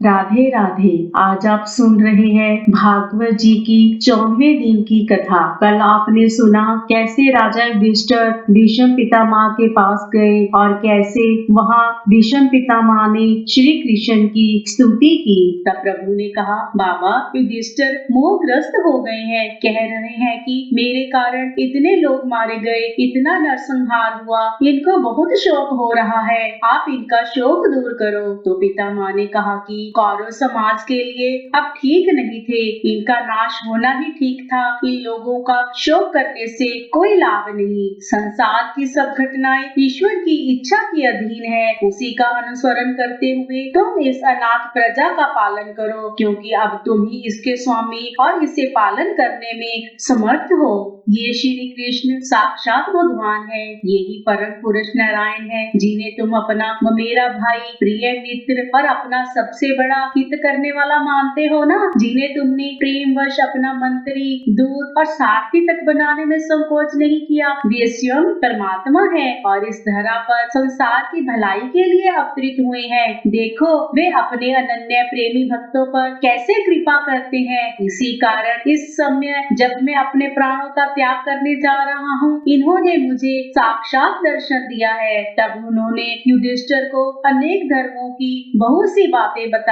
राधे राधे। आज आप सुन रहे हैं भागवत जी की 14वें दिन की कथा। कल आपने सुना कैसे राजा युधिष्ठिर भीष्म पितामह के पास गए और कैसे वहाँ भीष्म पितामह ने श्री कृष्ण की स्तुति की। तब प्रभु ने कहा, बाबा युधिष्ठिर मोहग्रस्त हो गए हैं, कह रहे हैं कि मेरे कारण इतने लोग मारे गए, इतना नरसंहार हुआ, इनको बहुत शोक हो रहा है, आप इनका शोक दूर करो। तो पितामह ने कहा कि कौरव समाज के लिए अब ठीक नहीं थे, इनका नाश होना ही ठीक था, इन लोगों का शोक करने से कोई लाभ नहीं। संसार की सब घटनाएं ईश्वर की इच्छा के अधीन है, उसी का अनुसरण करते हुए तुम इस अनाथ प्रजा का पालन करो, क्योंकि अब तुम ही इसके स्वामी और इसे पालन करने में समर्थ हो। ये श्री कृष्ण साक्षात भगवान है, यही परम पुरुष नारायण है, जिन्हें तुम अपना व मेरा भाई, प्रिय मित्र और अपना सबसे बड़ा हित करने वाला मानते हो ना, जिन्हें तुमने प्रेम वश अपना मंत्री, दूत और सारथी तक बनाने में संकोच नहीं किया। वे स्वयं परमात्मा है और इस धरा पर संसार की भलाई के लिए अवतरित हुए हैं। देखो वे अपने अनन्य प्रेमी भक्तों पर कैसे कृपा करते हैं। इसी कारण इस समय जब मैं अपने प्राणों का त्याग करने जा रहा हूँ, इन्होंने मुझे साक्षात दर्शन दिया है। तब उन्होंने युधिष्ठिर को अनेक धर्मों की बहुत सी बातें बताई।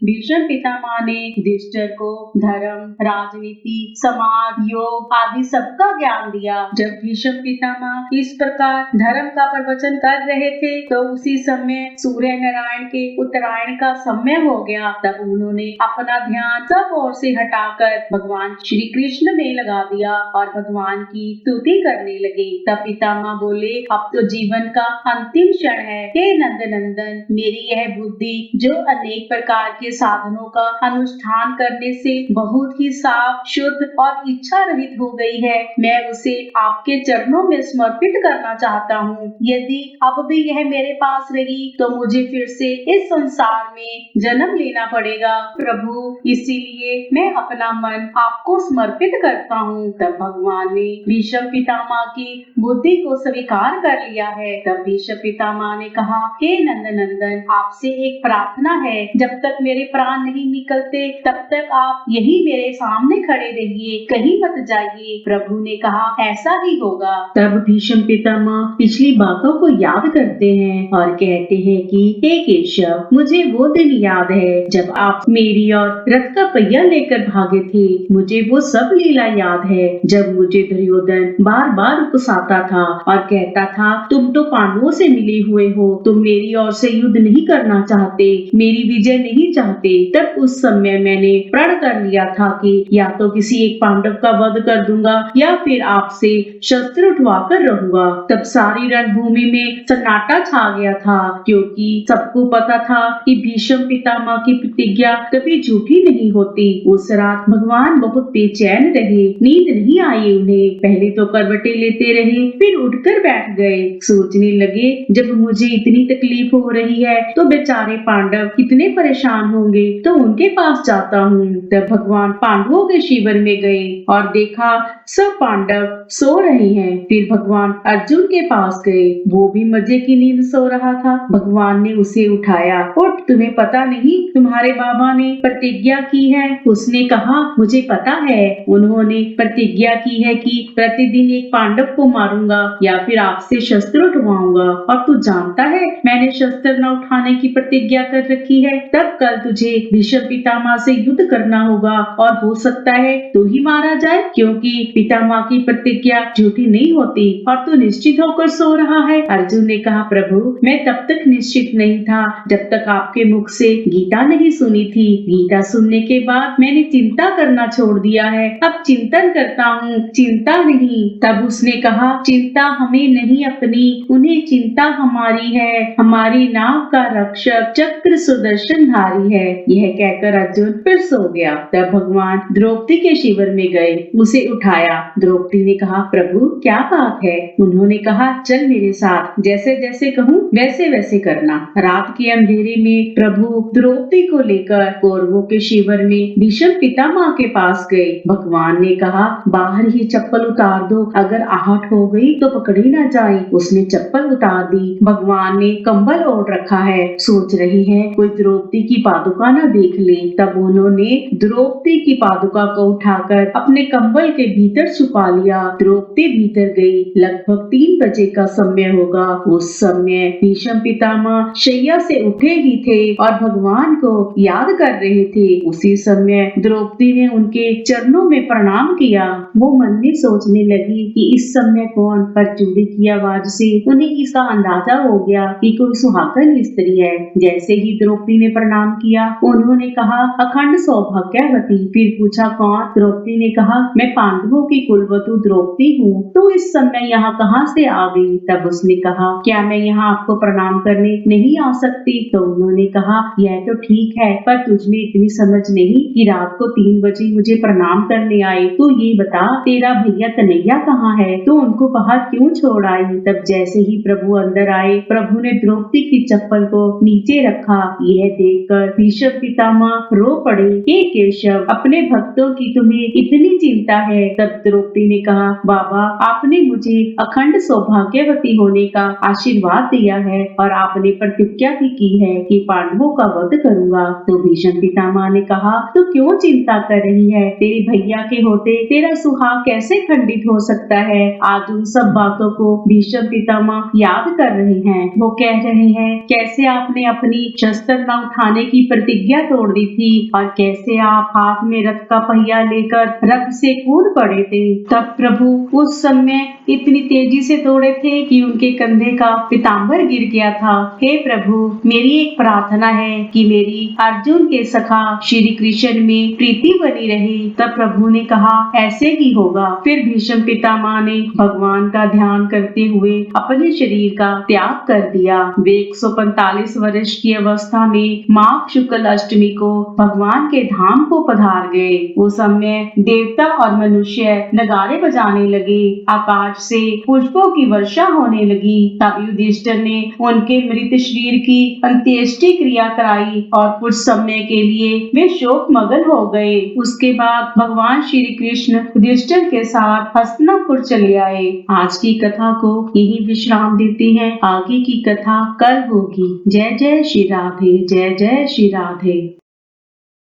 भीष्म पितामह ने युधिष्ठिर को धर्म, राजनीति, समाज, योग आदि सबका ज्ञान दिया। जब भीष्म पितामह इस प्रकार धर्म का प्रवचन कर रहे थे तो उसी समय सूर्य नारायण के उत्तरायण का समय हो गया। तब उन्होंने अपना ध्यान सब ओर से हटाकर भगवान श्री कृष्ण में लगा दिया और भगवान की स्तुति करने लगे। तब पितामह बोले, अब तो जीवन का अंतिम क्षण है, हे नंद नंदन, मेरी यह बुद्धि जो अनेक प्रकार के साधनों का अनुष्ठान करने से बहुत ही साफ, शुद्ध और इच्छा रहित हो गई है, मैं उसे आपके चरणों में समर्पित करना चाहता हूँ। यदि अब भी यह मेरे पास रही तो मुझे फिर से इस संसार में जन्म लेना पड़ेगा। प्रभु, इसीलिए मैं अपना मन आपको समर्पित करता हूँ। तब भगवान ने भीष्म पितामह की बुद्धि को स्वीकार कर लिया है। तब भीष्म पितामह ने कहा, हे नंद नंदन, आपसे एक प्रार्थना है, जब तक मेरे प्राण नहीं निकलते तब तक आप यही मेरे सामने खड़े रहिए, कहीं मत जाइए। प्रभु ने कहा, ऐसा ही होगा। तब भीष्म पितामह पिछली बातों को याद करते हैं और कहते हैं कि हे केशव, मुझे वो दिन याद है जब आप मेरी और रथ का पहिया लेकर भागे थे। मुझे वो सब लीला याद है जब मुझे दुर्योधन बार बार उकसाता था और कहता था, तुम तो पांडवों से मिले हुए हो, तुम मेरी ओर से युद्ध नहीं करना चाहते, मेरी विजय नहीं चाहते। तब उस समय मैंने प्रण कर लिया था कि या तो किसी एक पांडव का वध कर दूंगा या फिर आपसे शस्त्र उठवा कर रहूंगा। तब सारी रणभूमि में सन्नाटा छा गया था, क्योंकि सबको पता था कि भीष्म पितामह की प्रतिज्ञा कभी झूठी नहीं होती। उस रात भगवान बहुत बेचैन रहे, नींद नहीं आई उन्हें। पहले तो करवटें लेते रहे, फिर उठकर बैठ गए। सोचने लगे, जब मुझे इतनी तकलीफ हो रही है तो बेचारे पांडव कितने परेशान होंगे, तो उनके पास जाता हूँ। तब भगवान पांडवों के शिविर में गए और देखा सब पांडव सो रहे हैं। फिर भगवान अर्जुन के पास गए, वो भी मजे की नींद सो रहा था। भगवान ने उसे उठाया, उठ, तुम्हें पता नहीं तुम्हारे बाबा ने प्रतिज्ञा की है। उसने कहा, मुझे पता है, उन्होंने प्रतिज्ञा की है कि प्रतिदिन एक पांडव को मारूंगा या फिर आपसे शस्त्र उठवाऊंगा, और तू जानता है मैंने शस्त्र न उठाने की प्रतिज्ञा कर रखी है। तब कल तुझे भीष्म पितामह से युद्ध करना होगा और हो सकता है तू ही मारा जाए, क्योंकि पितामह की प्रतिज्ञा झूठी नहीं होती और तू निश्चित होकर सो रहा है। अर्जुन ने कहा, प्रभु, मैं तब तक निश्चित नहीं था जब तक आपके मुख से गीता नहीं सुनी थी। गीता सुनने के बाद मैंने चिंता करना छोड़ दिया है, अब चिंतन करता हूँ, चिंता नहीं। तब उसने कहा, चिंता हमें नहीं अपनी, उन्हें चिंता हमारी है, हमारी नाव का रक्षक चक्र सुदर्शन धारी है। यह कहकर अर्जुन फिर सो गया। तब भगवान द्रौपदी के शिविर में गए, उसे उठाया। द्रौपदी ने कहा, प्रभु क्या बात है? उन्होंने कहा, चल मेरे साथ, जैसे जैसे कहूँ वैसे वैसे करना। रात के अंधेरे में प्रभु द्रौपदी को लेकर कौरवों के शिविर में भीष्म पितामह के पास गए। भगवान ने कहा, बाहर ही चप्पल उतार दो, अगर आहट हो गई तो पकड़ी ना जाए। उसने चप्पल उतार दी। भगवान ने कंबल ओढ़ रखा है, सोच रही है कोई द्रौपदी द्रौपदी की पादुका न देख ले। तब उन्होंने द्रौपदी की पादुका को उठाकर अपने कंबल के भीतर छुपा लिया। द्रौपदी भीतर गई। लगभग 3 बजे का समय होगा। उस समय भीष्म पितामह शैया से उठे ही थे और भगवान को याद कर रहे थे। उसी समय द्रौपदी ने उनके चरणों में प्रणाम किया। वो मन में सोचने लगी कि इस समय कौन, पर चूड़ी की आवाज से उन्हें इसका अंदाजा हो गया कि कोई सुहागन स्त्री है। जैसे ही द्रौपदी ने प्रणाम किया, उन्होंने कहा, अखंड सौभाग्यवती। फिर पूछा, कौन? द्रौपदी ने कहा, मैं पांडवों की कुलवधु द्रौपदी हूँ। तो इस समय यहाँ कहाँ से आ गई? तब उसने कहा, क्या मैं यहाँ आपको प्रणाम करने नहीं आ सकती? तो उन्होंने कहा, यह तो ठीक है, पर तुझमें इतनी समझ नहीं कि रात को 3 बजे मुझे प्रणाम करने आए। तो ये बता, तेरा भैया कन्हैया कहाँ है? तो उनको बाहर क्यों छोड़ आई? तब जैसे ही प्रभु अंदर आए, प्रभु ने द्रौपदी की चप्पल को नीचे रखा। यह देखकर भीष्म पितामह रो पड़े। हे केशव, अपने भक्तों की तुम्हें इतनी चिंता है। तब द्रौपदी ने कहा, बाबा, आपने मुझे अखंड सौभाग्यवती होने का आशीर्वाद दिया है और आपने प्रतिज्ञा भी की है कि पांडवों का वध करूंगा। तो भीष्म पितामह ने कहा, तो क्यों चिंता कर रही है? तेरे भैया के होते तेरा सुहाग कैसे खंडित हो सकता है? आज उन सब बातों को भीष्म पितामह याद कर रहे हैं। वो कह रहे हैं, कैसे आपने अपनी शस्त्र न उठाने की प्रतिज्ञा तोड़ दी थी और कैसे आप हाथ में रथ का पहिया लेकर रथ से कूद पड़े थे। तब प्रभु उस समय इतनी तेजी से दौड़े थे कि उनके कंधे का पीताम्बर गिर गया था। हे प्रभु, मेरी एक प्रार्थना है कि मेरी अर्जुन के सखा श्री कृष्ण में प्रीति बनी रहे। तब प्रभु ने कहा, ऐसे ही होगा। फिर भीष्म पितामह ने भगवान का ध्यान करते हुए अपने शरीर का त्याग कर दिया। वे 145 वर्ष की अवस्था में माघ शुक्ल अष्टमी को भगवान के धाम को पधार गए। उस समय देवता और मनुष्य नगाड़े बजाने लगे। आकाश से पुष्पों की वर्षा होने लगी। तब युधिष्ठिर ने उनके मृत शरीर की अंत्येष्टि क्रिया कराई और कुछ समय के लिए वे शोक मगन हो गए। उसके बाद भगवान श्री कृष्ण युधिष्ठिर के साथ हस्तिनापुर चले आए। आज की कथा को यही विश्राम देते हैं। आगे की कथा कल होगी। जय जय श्री राधे, जय जय श्री राधे।